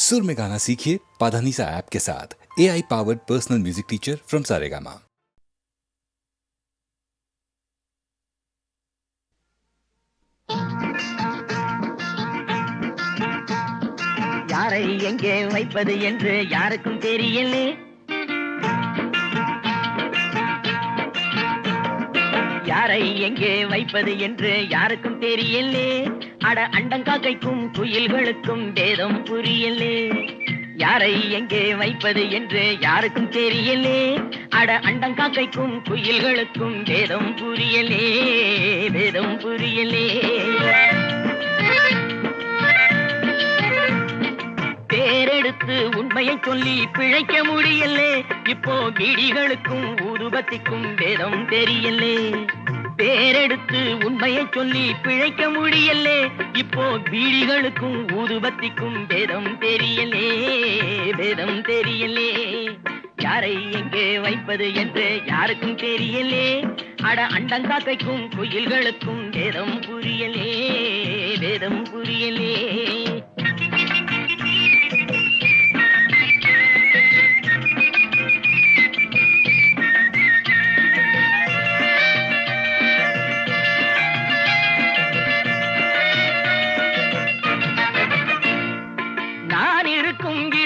सुर में गाना सीखिए पाधानीसा ऐप के साथ। AI powered personal music teacher from Saregama. யாரை எங்கே வைப்பது என்று யாருக்கும் தெரியலே. யாரை எங்கே வைப்பது என்று யாருக்கும் தெரியலே. அட அண்டங்காக்கைக்கும் குயில்களுக்கும் வேதம் புரியலே. யாரை எங்கே வைப்பது என்று யாருக்கும் தெரியலே. அட அண்டங்காக்கைக்கும் குயில்களுக்கும் வேதம் புரியலே. வேதம் புரியலே. பேரெடுத்து உண்மையை சொல்லி பிழைக்க முடியலே. இப்போ பீடிகளுக்கும் ஊதுபத்திக்கும் வேதம் தெரியலே. பேரெடுத்து உண்மையை சொல்லி பிழைக்க முடியலே. இப்போ பீடிகளுக்கும் ஊதுபத்திக்கும் வேதம் தெரியலே. வேதம் தெரியலே. யாரை எங்கே வைப்பது என்று யாருக்கும் தெரியலே. அட அண்டங்காக்கைக்கும் குயில்களுக்கும் வேதம் புரியலே. வேதம் புரியலே.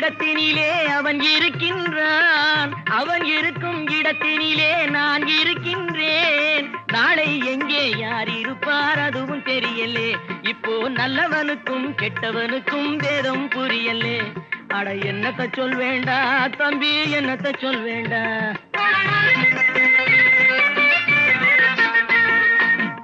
இடத்தினிலே அவன் இருக்கின்றான். அவன் இருக்கும் இடத்தினிலே நான் இருக்கின்றேன். நாளை எங்கே யார் இருப்பார் அதுவும் தெரியலே. இப்போ நல்லவனுக்கும் கெட்டவனுக்கும் வேதம் புரியலே. அட என்னத்த சொல் வேண்டா தம்பி, என்னத்த சொல் வேண்டா.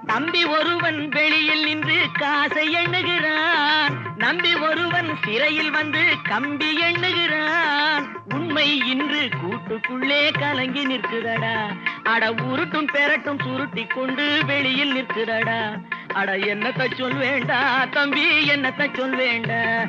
நம்பி ஒருவன் வெளியில் நின்று காசை எண்ணுகிறான். நம்பி ஒருவன் சிறையில் வந்து கம்பி எண்ணுகிறான். உண்மை இன்று கூட்டுக்குள்ளே கலங்கி நிற்குதடா. அட உருட்டும் பெரட்டும் சுருட்டி கொண்டு வெளியில் நிற்குதடா. அட என்னத்த சொல் வேண்டா தம்பி, என்னத்த சொல் வேண்டா.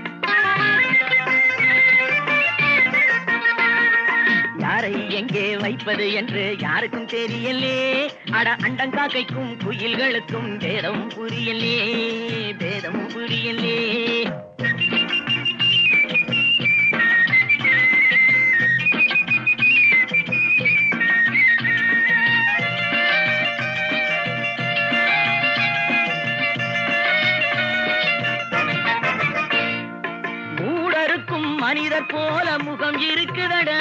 யாரை எங்கே வைப்பது என்று யாருக்கும் தெரியலே. அட அண்டங்காக்கைக்கும் குயில்களுக்கும் வேதம் புரியலே. வேதம் புரியலே. மனிதர் போல முகம் இருக்குதடா.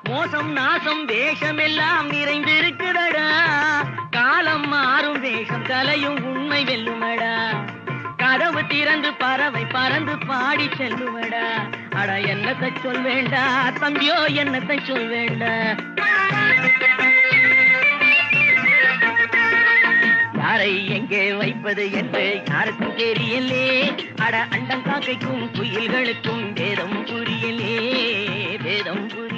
மோசம் நாசம் வேஷம் எல்லாம் நிறைந்திருக்குதடா. காலம் மாறும் வேஷம் கலையும் உண்மை வெல்லுமடா. கதவு திறந்து பறவை பறந்து பாடி செல்லுமடா. அட என்னத்தை சொல் வேண்டா தம்பியோ, என்னத்தை சொல் வேண்டா. யாரை எங்கே வைப்பது என்று யாருக்கும் தெரியலே. அட அண்டங்காக்கைக்கும் குயில்களுக்கும் வேதம் புரியலே. வேதம் புரியலே.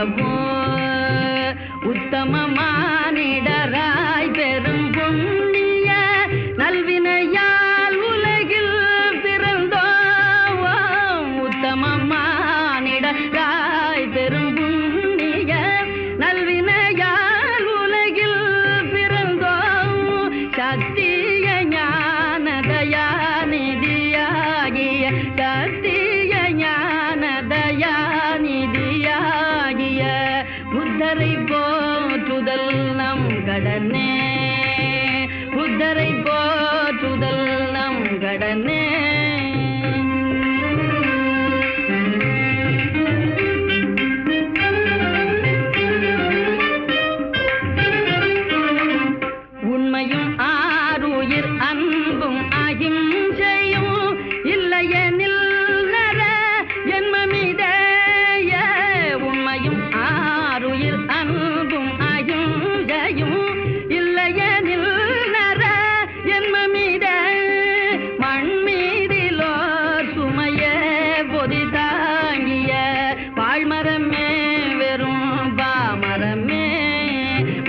அல்லவோ உத்தம மானிடராய் பெரும் புண்ணிய நல்வினையால் உலகில் பிறந்தோம் உத்தம மானிடராய் பெரும் புண்ணிய நல்வினையால் உலகில் பிறந்தோம் சத்திய ஞான தயாநிதியாகிய சத்திய ஞான தயாநிதியாகிய புத்தரை போற்றுதல் நம் கடனே புத்தரை போற்றுதல் நம் கடனே உண்மையும் ஆருயிர் அன்பும் அகிம்சையும் இல்லையெனில் நர ஜென்மமிதேய உண்மையும் ஆருயிர் அன்பும் அகிம்சையும் இல்லையெனில் நர ஜென்மமித மண்மீதிலோர் சுமைய பொதி தாங்கிய வாழ்மரமே வெறும் பாமரமே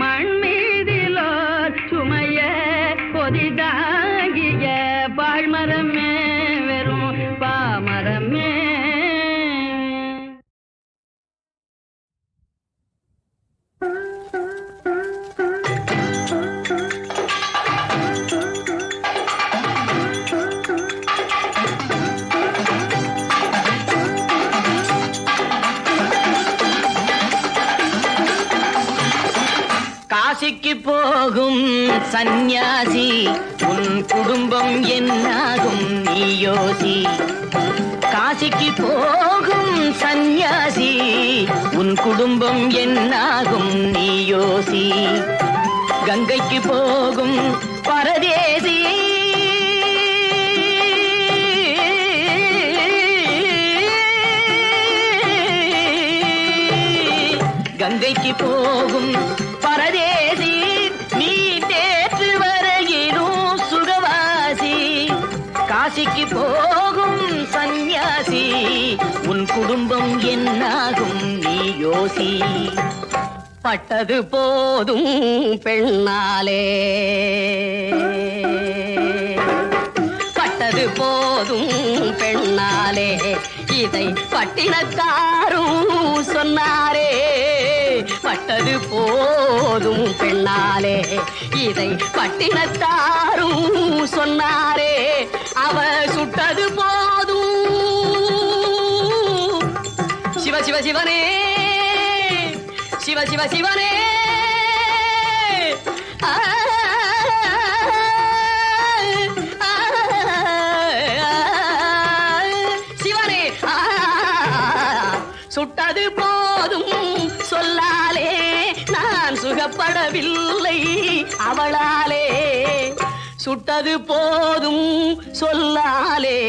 மண்மீதிலோர் சுமைய பொதி தாங்கிய வாழ்மரமே வெறும் பாமரமே காசிக்கு போகும் சந்நியாசி உன் குடும்பம் என்னாகும் நீ யோசி காசிக்கு போகும் சந்நியாசி உன் குடும்பம் என்னாகும் நீ யோசி கங்கைக்கு போகும் பரதேசி கங்கைக்கு போகும் பரதேசி நீ நேற்று வரையிலும் சுகவாசி காசிக்கு போகும் சந்நியாசி உன் குடும்பம் என்னாகும் நீ யோசி பட்டது போதும் பெண்ணாலே பட்டது போதும் பெண்ணாலே இதை பட்டினத்தாரும் சொன்னாரே பட்டது போதும் பெண்ணாலே இதை பட்டினத்தாரும் சொன்னாரே அவ சுட்டது போதும் சிவ சிவ சிவனே சிவ சிவ சிவனே சிவனே சுட்டது போதும் சொல்லாலே நான் சுகப்படவில்லை அவளாலே சுட்டது போதும் சொல்லாலே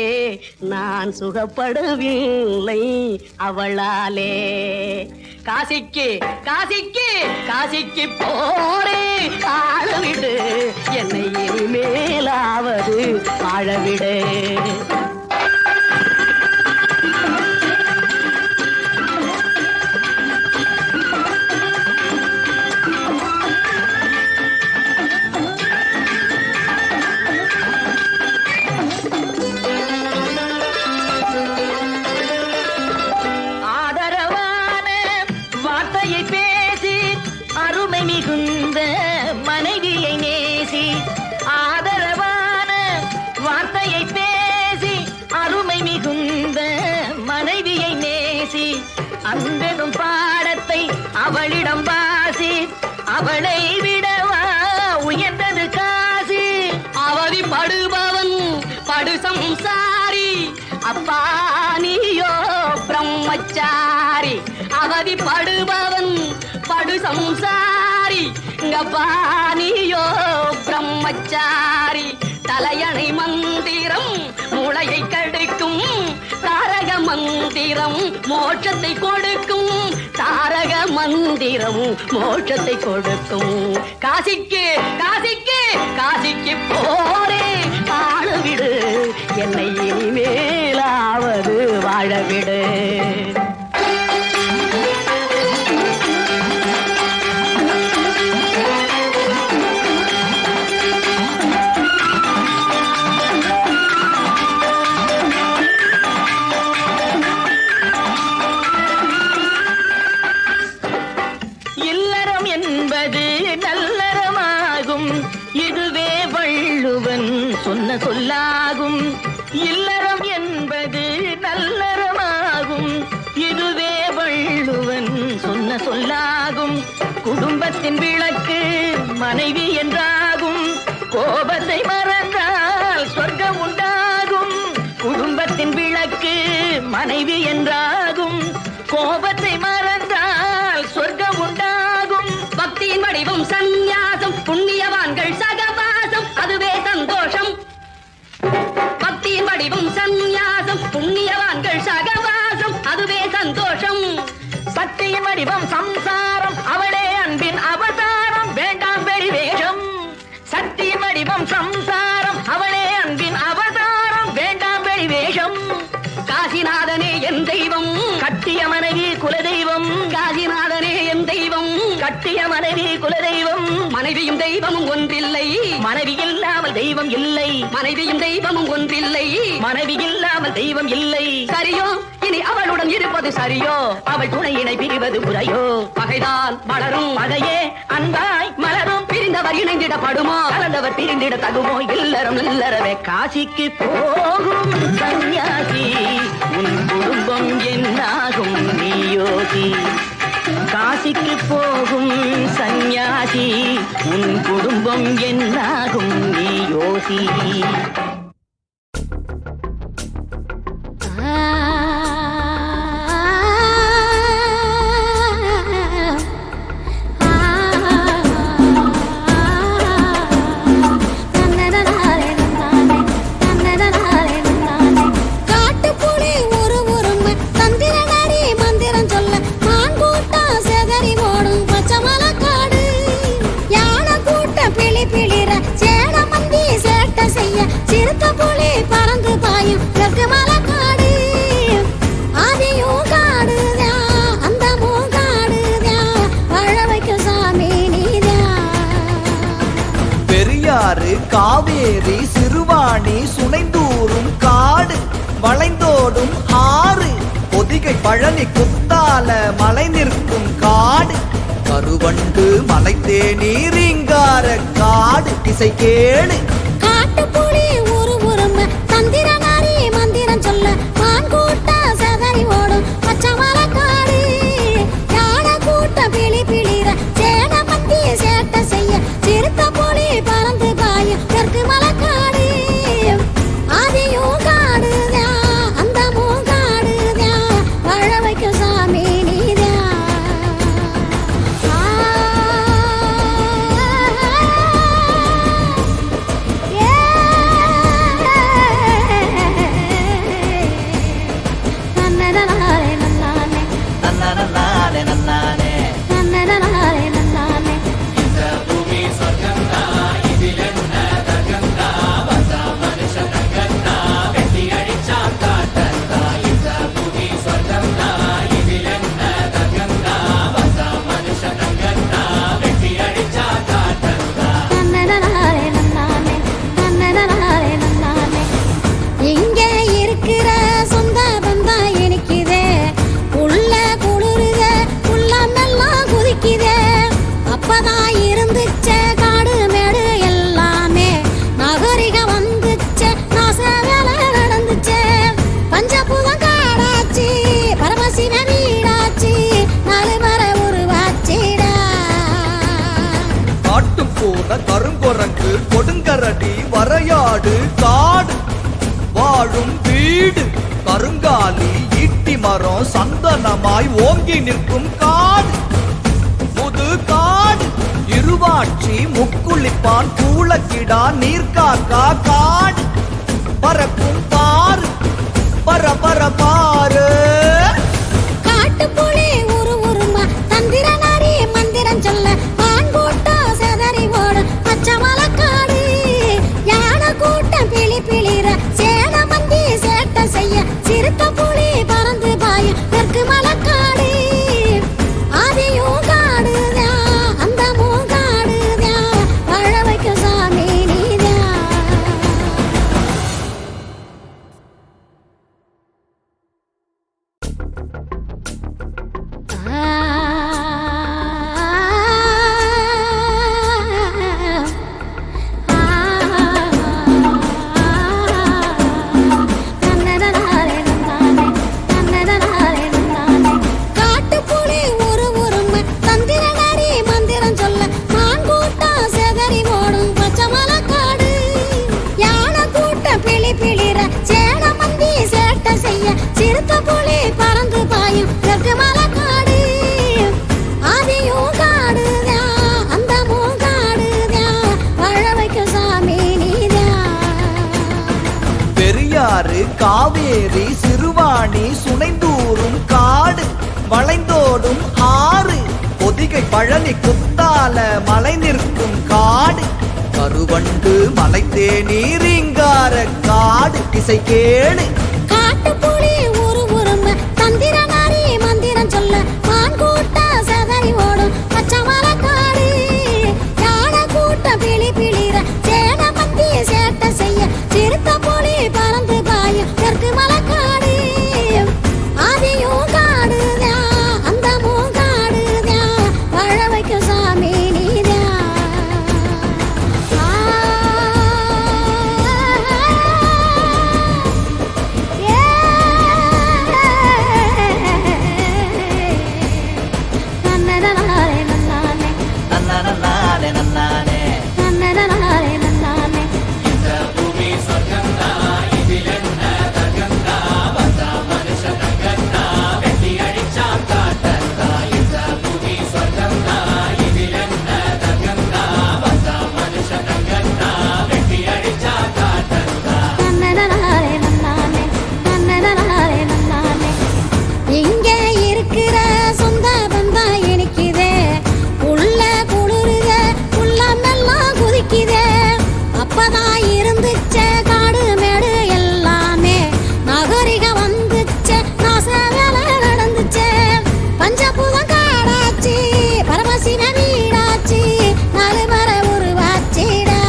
நான் சுகப்படவில்லை அவளாலே காசிக்கு காசிக்கு காசிக்கு போரே ஆளவிடு என்னை இனிமேலாவது வாழவிடு அன்பெனும் பாடத்தை அவளிடம் வாசி அவளை விடவா உயர்ந்தது காசி அவதிப்படுபவன் படு சம்சாரி அப்பா நீயோ பிரம்மச்சாரி அவதிப்படுபவன் படு சம்சாரி அப்பா நீயோ பிரம்மச்சாரி தலையணை மந்திரம் மூளையை கெடுக்கும் தாரக மந்திரம் மோட்சத்தை கொடுக்கும் தாரக மந்திரம் மோட்சத்தை கொடுக்கும் காசிக்கு காசிக்கு காசிக்கு போரே வாழவிடு என்னை இனிமேலாவது வாழவிடு சொன்ன சொல்லாகும். இல்லறம் என்பது நல்லறமாகும். இதுவே வள்ளுவன் சொன்ன சொல்லாகும். குடும்பத்தின் விளக்கு மனைவி என்றாகும். கோபத்தை மறந்தால் சொர்க்கம் உண்டாகும். குடும்பத்தின் விளக்கு மனைவி என்றாகும். கோபத்தை மறந்தால் சொர்க்கம் உண்டாகும். பக்தியின் வடிவம் சந்நியாசம், புண்ணியவான்கள் சகவாசம், அதுவே சந்தோஷம். பக்தியின் வடிவம் சந்நியாசம், புண்ணியவான்கள் சகவாசம், அதுவே சந்தோஷம். சக்தியின் வடிவம் சம்சாரம், அவளே அன்பின் அவதாரம், வேண்டாம் வெளிவேஷம். சக்தியின் வடிவம் சம்சாரம், அவளே அன்பின் அவதாரம், வேண்டாம் வெளிவேஷம். காசிநாதனே என் தெய்வம், கட்டிய மனைவி குலதெய்வம். காசிநாதனே என் தெய்வம், கட்டிய மனைவி குலதெய்வம். மனைவியும் தெய்வமும் ஒன்றில்லை, மனைவி இல்லாமல் தெய்வம் இல்லை. மனைவியும் தெய்வமும் ஒன்றில்லை, மனைவி இல்லாமல் தெய்வம் இல்லை. சரியோ இனி அவளுடன் இருப்பது சரியோ, அவள் துணையினை பிரிவது முறையோ. பகைதான் வளரும், பகையே அன்பாய் மலரும். பிரிந்தவர் இணைந்திடப்படுமோ, கலந்தவர் பிரிந்திட தகுமோ. இல்லறம் இல்லறவே காசிக்கு போகும் சன்னியாசி, உன் குடும்பம் என்னாகும் நீ யோசி. காசிக்கு போகும் சன்னியாசி, உன் குடும்பம் என்னாகும் நீ யோசி. காவேரி சிறுவாணி சுனைந்தூரும் காடு, வளைந்தோடும் ஆறு, பொதிகை பழனி குத்தால மலை நிற்கும் காடு, கருவண்டு மலைத்தேனீரிங்கார காடு. இசை கேளு காட்டுப்புலி உருவுறும் தந்திரனாரி மந்திரம் சொல்ல மான் கூட்ட சதறி ஓடும் பச்சமலை காடு. யானை கூட்ட பிளி பிளிர சேன மந்தி சேட்ட செய்ய சிறுத்த புலி பறந்து பாயும் தெற்கு மலைக்காடு. ஆதியும் காடுதா அந்தமும் காடுதா, வாழ வைக்கும் சாமி நீதா. கருங்குரங்கு கொடுங்கரடி வரையாடு காடு, வாழும் வீடு கருங்காலி ஈட்டி மரம் சந்தனமாய் ஓங்கி நிற்கும் காடு, முது காடு இருவாட்சி முக்குளிப்பான் கூளக்கிடா நீர்காக்கா காடு, பறக்கும் பாரு பர பர பாரு. காட்டுப்புலி உருவுறுமா தந்திரனாரி மந்திரம் சொல்ல மான் கூட்டம் செதறி ஓடும் பச்சமலை காடு. யானை கூட்டம் பிளி பிளிர சேன மந்தி சேட்ட செய்ய சிறுத்த புலி பறந்து பாயும் தெற்கு மலைக்காடு. ஆதியும் காடுதா அந்தமும் காடுதா, வாழ வைக்கும் சாமி நீதா. சுனைந்தூரும் காடு வளைந்தோடும் ஆறு பொதிகை பழனி குத்தால மலை நிற்கும் காடு கருவண்டு மலைத்தேனீரிங்கார காடு இசை கேளு காட்டுப்புலி ஒரு உரும தந்திர நாரி மந்திரம் சொல்ல மான் கூட்டம் செதறி ஓடும் பச்சை மலைக்காடு யானை கூட்டம் பிளி பிளிர சேன மந்தி சேட்டை செய்ய சிறுத்த புலி பறந்து பாயும் தெற்கு மலைக்காடு ஆதியும் காடுதான் அந்த மூங்காடுதான் வாழ வைக்கும் சாமி நீதான் இங்க இருக்கிற சொந்த பந்தா இனிக்குதே உள்ள குளிருதே உள்ளமெல்லாம் குதிக்குதே அப்பதான் இருந்துச்சே காடு மேடு எல்லாமே நகரிக வந்துச்சே நாச வேலை நடந்துச்சே பஞ்சபூதம் காடாச்சு பரமசிவ வீடாச்சு நாலு மர உருவாச்சிடா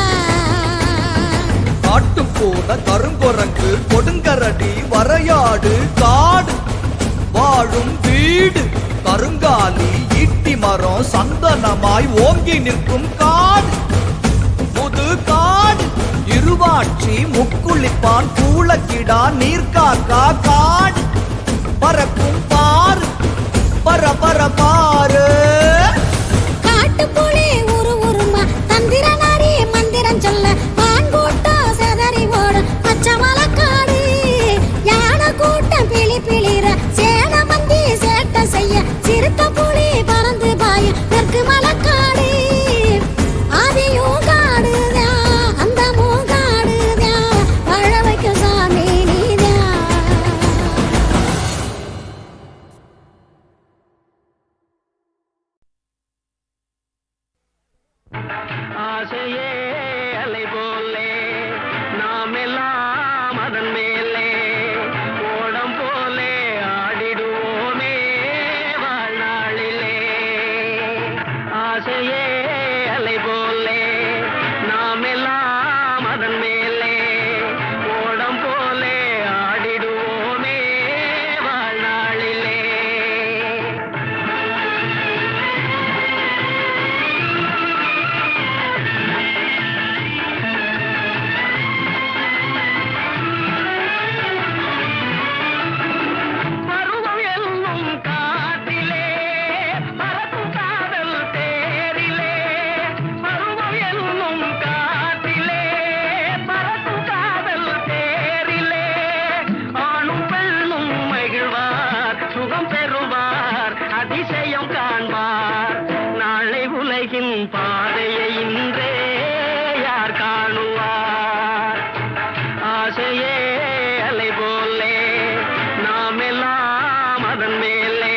காட்டுப்போன கருங்குரங்கு கொடுங்கரடி வரையாடு காடு வாழும் வீடு கருங்காலி ஈட்டி மரம் சந்தனமாய் ஓங்கி நிற்கும் காடு புது காடு இருவாட்சி முக்குளிப்பான் கூளக்கிடா நீர்காக்கா காடு பறக்கும் பாரு பர பாரு காட்டுப்புலி ஒரு உருமா தந்திர நாரி மந்திரம் சொல்ல மான் கூட்டம் செதறி ஓடும் பச்சை மலைக்காடு யானை கூட்டம் பிளி பிளிர சேன மந்தி சேட்டை செய்ய சிறுத்த புலி பறந்து பாயும் தெற்கு மலைக்காடு ஆதியும் காடுதான் அந்த மூங்காடுதான் வாழ வைக்கும் சாமி நீதான் ஆசையே அலை போலே நாம் எல்லாம் அதன் மேலே ஓடம் போலே ஆடிடுவோமே வாழ்நாளிலே ஆசையே அலை போலே நாம் எல்லாம் அதன் மேலே ஓடம் போலே ஆடிடுவோமே வாழ்நாளிலே பருவம் என்னும் காட்டிலே பறக்கும் காதல் தேரிலே பருவம் என்னும் காட்டிலே பறக்கும் காதல் தேரிலே ஆணும் பெண்ணும் மகிழ்வார் சுகம் பெறுவார் அதிசயம் காண்பார் நாளை உலகின் பாதையை இன்றே யார் காணுவார் ஆசையே அலை போலே நாம் எல்லாம் அதன் மேலே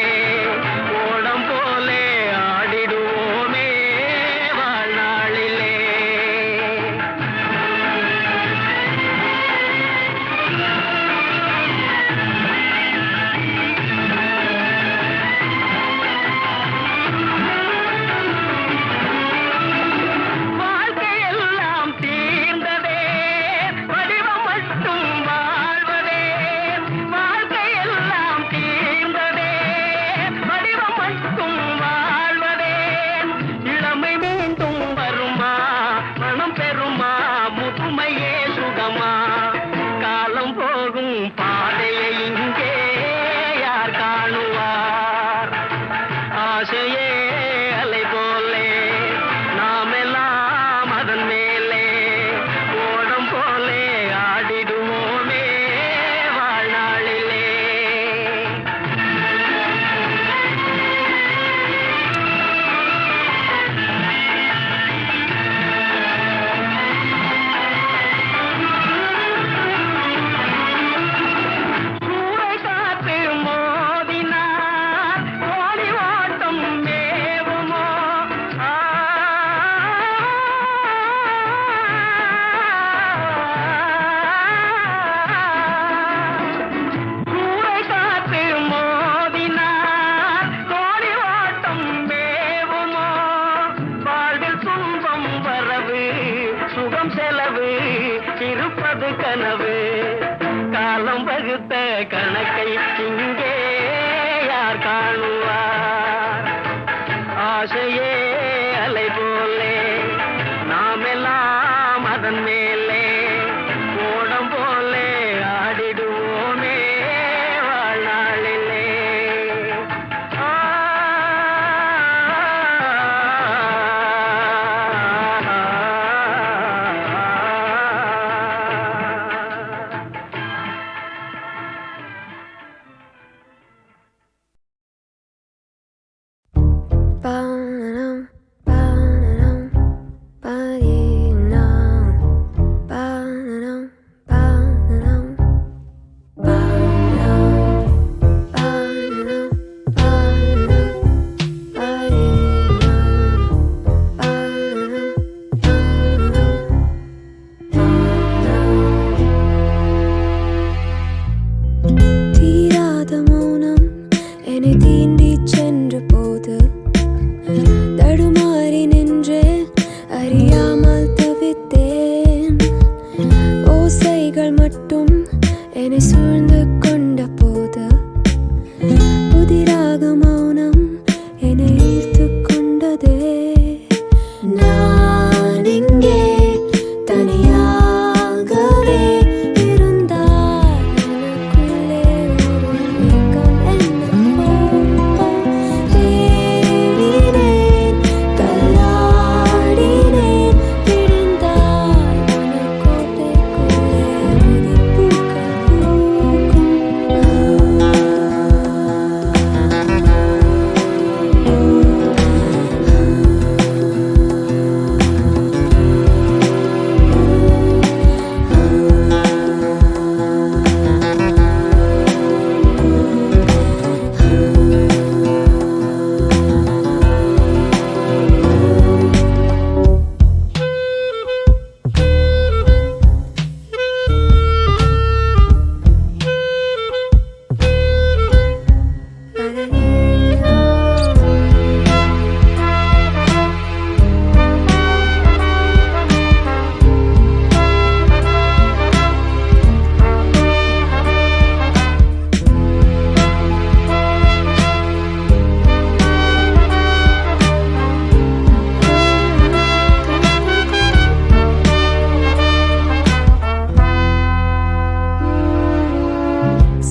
ஓடம் போலே ஆடிடுவோமே வாழ்நாளிலே கணக்கை இங்கே யார் காணுவார்? ஆசையே அலை போலே நாமெல்லாம் அதன் மேலே ஓடம் போலே ஆடிடுவோமே வாழ்நாளிலே. தீராத மௌனம் என்னை தீண்டி சென்ற போது தடுமாறி நின்று அறியாமல் தவித்தேன். ஓசைகள் மட்டும் என்னை சூழ்ந்து கொண்ட போது புதிராக மௌனம் என்னை ஈர்த்து கொண்டதே. நான் இங்கே தனியாகவே இருந்தால் எனக்குள்ளே ஒரு ஏக்கம் என்னவோ. தேடினேன், தள்ளாடினேன், விழுந்தால் மனக்கோட்டைக்குள்ளே விதிப்பூக்கள் பூக்கும்.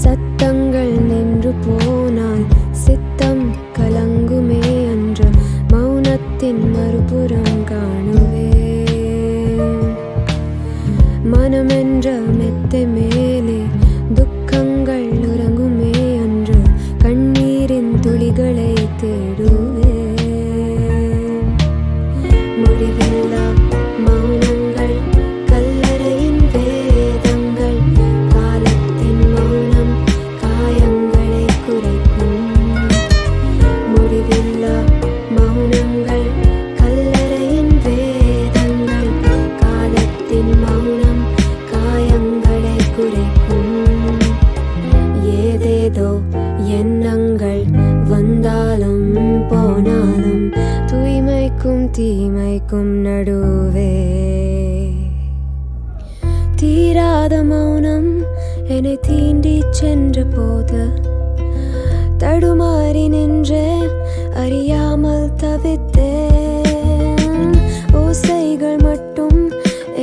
சத்தங்கள் நின்று போனால் சித்தம் கலங்குமே அன்று மௌனத்தின் மறுபுறம் காணுவேன். மனமென்ற மெத்தை மேலே துக்கங்கள் உறங்குமே அன்று கண்ணீரின் துளிகளை தேடுவேன். முடிவில்லா மௌனங்கள் கல்லறையின் வேதங்கள் காலத்தின் மௌனம் காயங்களை குறைக்கும். முடிவில்லா மௌனங்கள் கல்லறையின் வேதங்கள் காலத்தின் மௌனம் காயங்களை குறைக்கும். ஏதேதோ எண்ணங்கள் வந்தாலும் போனாலும் தூய்மைக்கும் தீமைக்கும் நடுவே தீராத மௌனம் என்னை தீண்டி சென்ற போது தடுமாறி நின்று அறியாமல் தவித்தேன். ஓசைகள் மட்டும்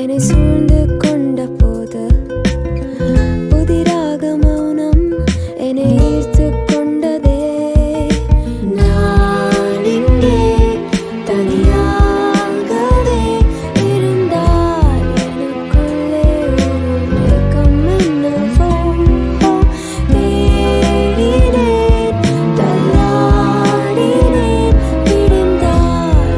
என்னை சூழ்ந்து கொண்ட போது புதிராக மௌனம் என்னை ஈர்த்து கொண்டதே. நான் இங்கே தனியாகவே இருந்தால் எனக்குள்ளே ஒரு ஏக்கம் என்னவோ. தேடினேன், தள்ளாடினேன், விழுந்தால்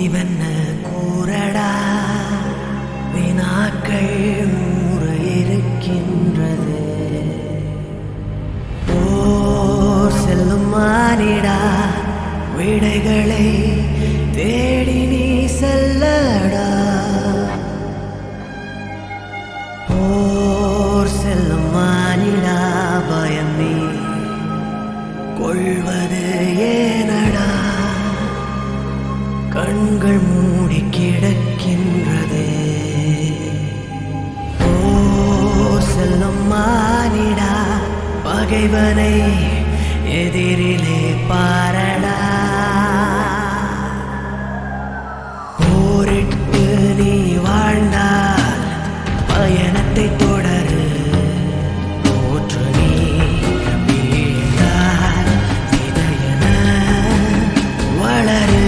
முடிவென்ன கூறடா வினாக்கள் 100 இருக்கின்றது ஓர் செல்லும் மானிடா விடைகளை தேடி நீ செல்லடா ஓர் செல்லும் மானிடா பயம் நீ கொள்வது ஏனடா கண்கள் மூடி கிடக்கின்றதே ஓர் செல்லும் மானிடா பகைவனை எதிரிலே பாரடா போரிட்டு நீ வாழ்ந்தால் பயணத்தை தொடரு போற்று நீ வீழ்ந்தால் விதையென வளரு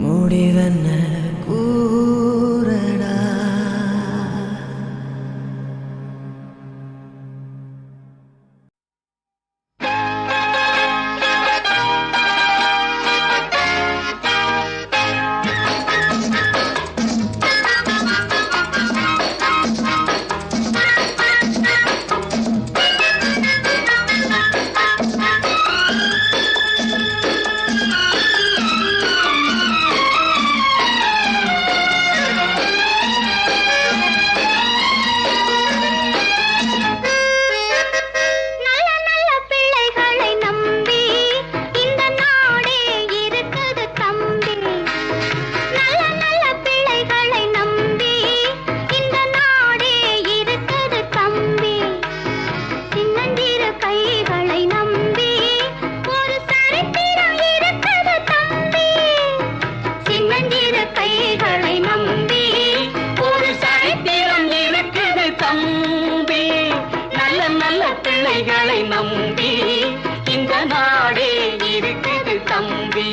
முடிவென்ன கூறடா பிள்ளைகளை நம்பி இந்த நாடே இருக்குது தம்பி.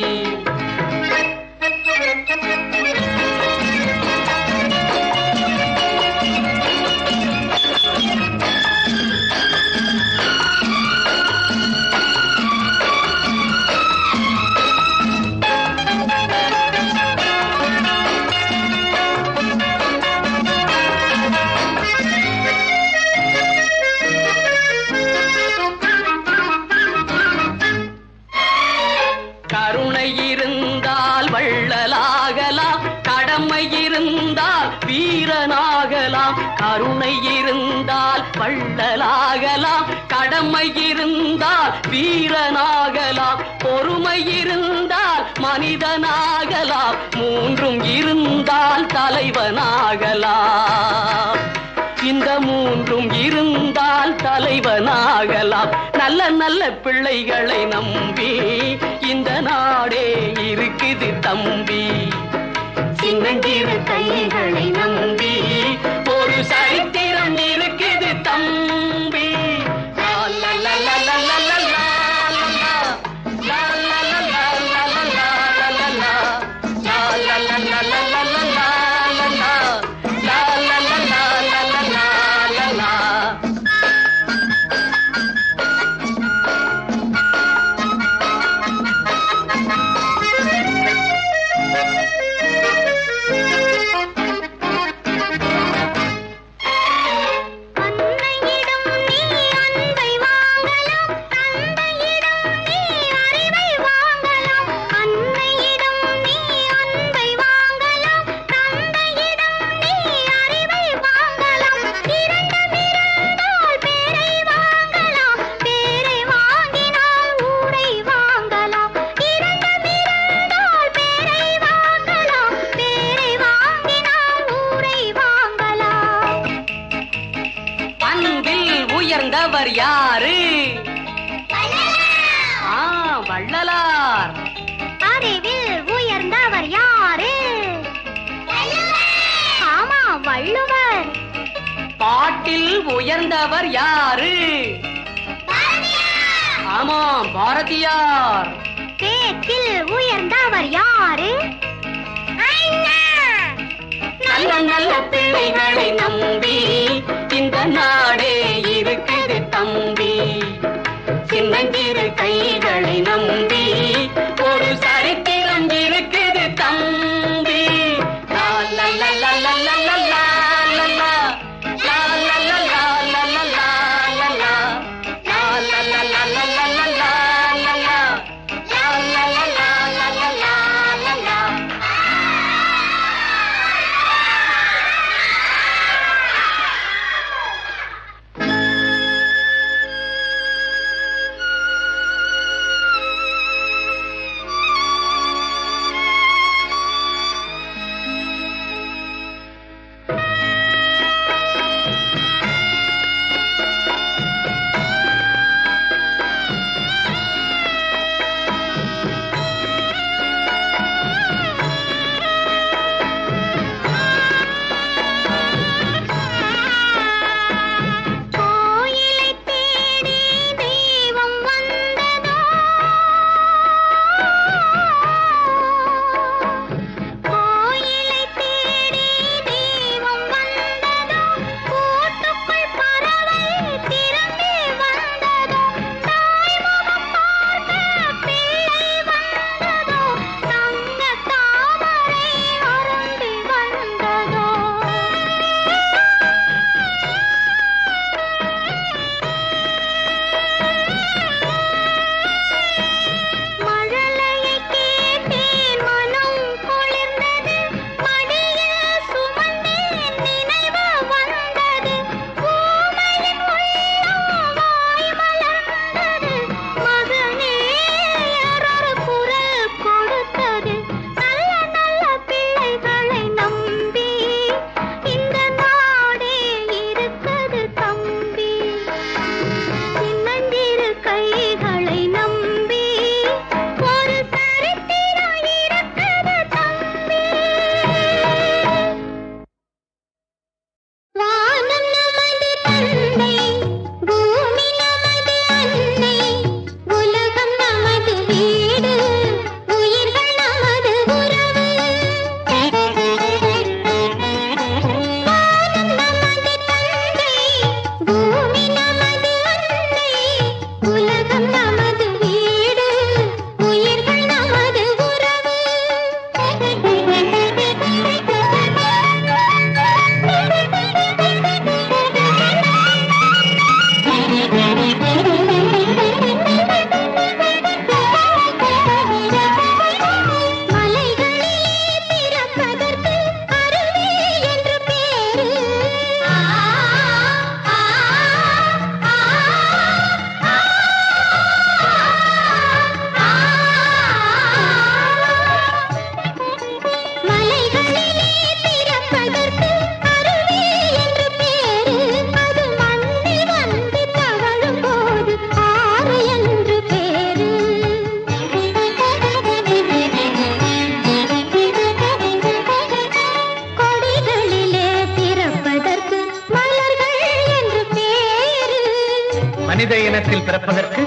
கருணை இருந்தால் வள்ளலாகலாம், கடமை இருந்தால் வீரனாகலாம். கருணை இருந்தால் வள்ளலாகலாம், கடமை இருந்தால் வீரனாகலாம். பொறுமை இருந்தால் மனிதனாகலாம், மூன்றும் இருந்தால் தலைவனாகலாம். இந்த மூன்றும் இருந்தால் தலைவனாகலாம். நல்ல நல்ல பிள்ளைகளை நம்பி இந்த நாடே இருக்குது தம்பி. சின்னஞ்சிறு கைகளை நம்பி ஒரு சரித்திரம் இருக்குது தம்பி. la la la la la பேக்கில் உயர்ந்தவர் யாரு? ஆமாம், பாரதியார். பேச்சில் உயர்ந்தவர் யாரு? நல்ல நல்ல பிள்ளைகளை நம்பி இந்த நாடே இருக்குது தம்பி. சின்னஞ்சிறு கைகளை நம்பி ஒரு சரித்திரம் இருக்குது தம்பி. லா லா லா லா லா லா லா லா லா லா. லா லா லா லா லா லா லா லா லா. லா லா லா லா லா லா லா லா லா லா. லா லா லா லா லா லா லா லா. கோயிலை தேடி தெய்வம் வந்ததோ, கோயிலை தேடி தெய்வம் வந்ததோ, கூட்டுக்குள் பறவை திரும்பி வந்ததோ, தாய்முகம் பார்க்க பிள்ளை வந்ததோ, தங்க தாமரை அரும்பி வந்ததோ. மழலையை கேட்டேன் மனம் குளிர்ந்தது, மடியில் சுமந்தேன் நினைவு வந்தது, பூமையின் உள்ளம் வாய் மலர்ந்தது, மகனே யாரொரு குரல் கொடுத்தது. நல்ல நல்ல பிள்ளைகளை நம்பி இந்த நாடே இருக்குது தம்பி. சின்னஞ்சிறு கைகளை நம்பி ஒரு சரித்திரம் இருக்குது தம்பி. வானம் நமது தந்தை, பூமி நமது அன்னை, உலகம் நமது வீடு, உயிர்கள் நமது உறவு. வானம் நமது தந்தை, பூமி நமது அன்னை, உலகம் நமது வீடு, உயிர்கள் நமது உறவு. மலைகளிலே பிறப்பதற்கு அருவி என்று பேரு. மலைகளிலே பிறப்பதற்கு அருவி என்று பேரு. அது மண்ணில் வந்து தவழும் போது ஆறு என்று பேரு. கொடிகளிலே பிறப்பதற்கு மலர்கள் என்று பேரு. மனித இனத்தில் பிறப்பதற்கு